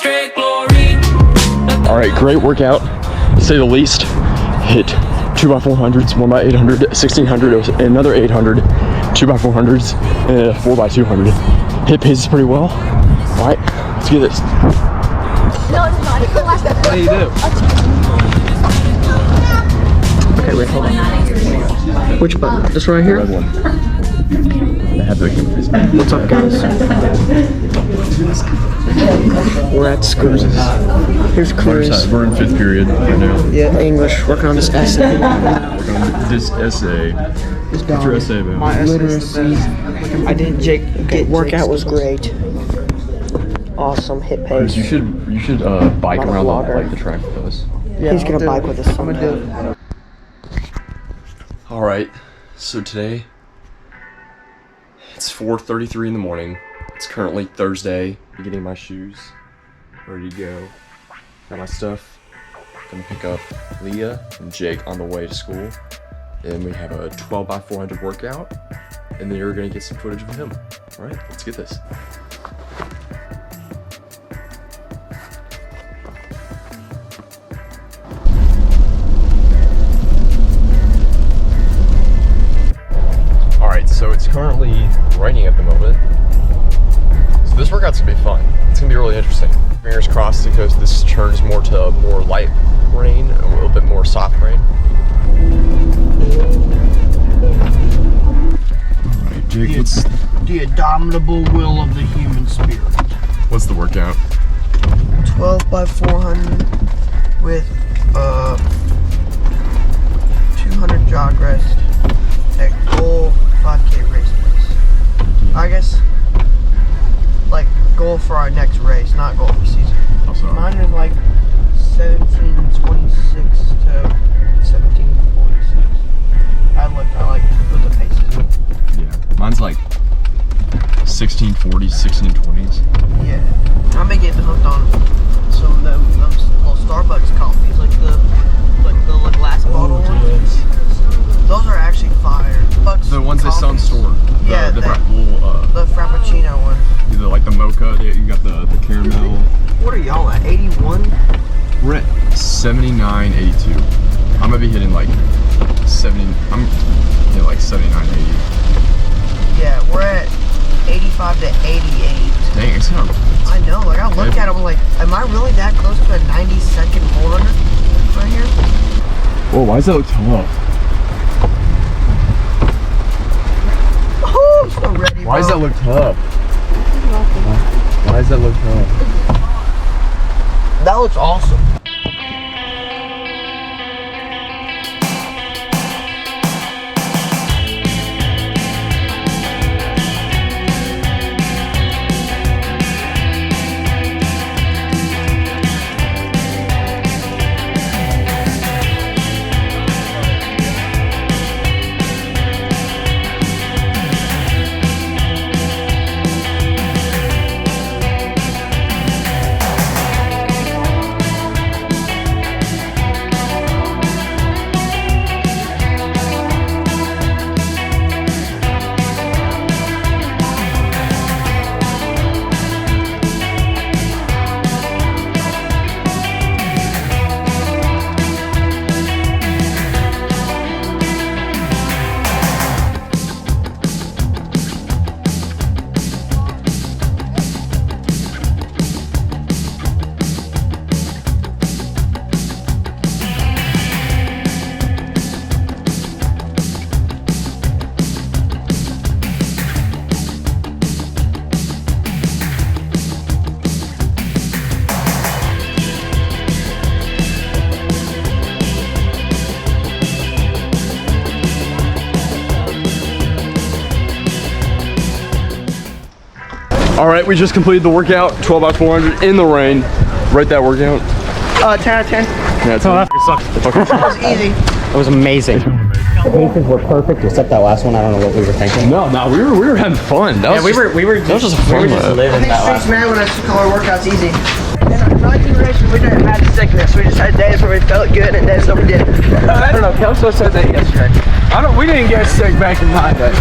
straight glory. All right, great workout, to say the least. Hit 2x400s, 1x800, 1600, another 800, 2x400s, and a 4x200. Hit paces pretty well. All right, let's get this. No, it's not. It's the last one. What do you do? Okay, wait, hold on. Which button? This one right here? Red one. I have the camera. What's up, guys? We're at school. Here's Chris. We're in 5th period right now. Yeah, English. Working on this essay. This essay. What's your essay about? My literacy. I did Jake. Workout was great. Awesome. Hit pace. You should bike I'm a around vlogger. like the track with us. Yeah, he's gonna bike with us. I'm gonna do it. All right, so today it's 4:33 in the morning. It's currently Thursday. I'm getting my shoes ready to go. Got my stuff. Gonna pick up Leah and Jake on the way to school. And we have a 12x400 workout. And then you're gonna get some footage of him. All right, let's get this. So it's currently raining at the moment. So this workout's gonna be fun. It's gonna be really interesting. Fingers crossed because this turns more to more light rain, a little bit more soft rain. Alright, Jake, The indomitable will of the human spirit. what's the workout? 12x400 with 200 jog rest at goal 5K race place. I guess like goal for our next race, not goal for season. Oh, sorry. Mine is like 1726 to 1746. I like put the paces in. Yeah, mine's like 1640s, 1620s. Yeah, I'm gonna get hooked on some of them little Starbucks coffees, like the glass bottle ones. Those are actually fire. Bucks The ones they sell in store. Yeah, the the Frappuccino one. either like the mocha, you got the caramel. What are y'all at? 81? We're at 79.82. I'm gonna be hitting like 70. I'm hitting like 79, 80. Yeah, we're at 85 to 88. Dang, it's not. I know. Like I look at it, I'm like, am I really that close to a 90-second 400 right here? Whoa, why does that look tough? Oh, I'm so ready. Why does that look tough? Why does that look tough? That looks awesome. All right, we just completed the workout, 12x400 in the rain. Rate that workout. 10 out of 10. Yeah, it's That was easy. It was amazing. Paces were perfect, except that last one. I don't know what we were thinking. No, we were having fun. That was we were that was just a fun we were just lap. living I think that Street's last. mad when I call our workouts easy. In our 9 generation, we didn't have sickness. We just had days where we felt good and days that we didn't. I don't know. Kelso said that yesterday. We didn't get sick back in my day.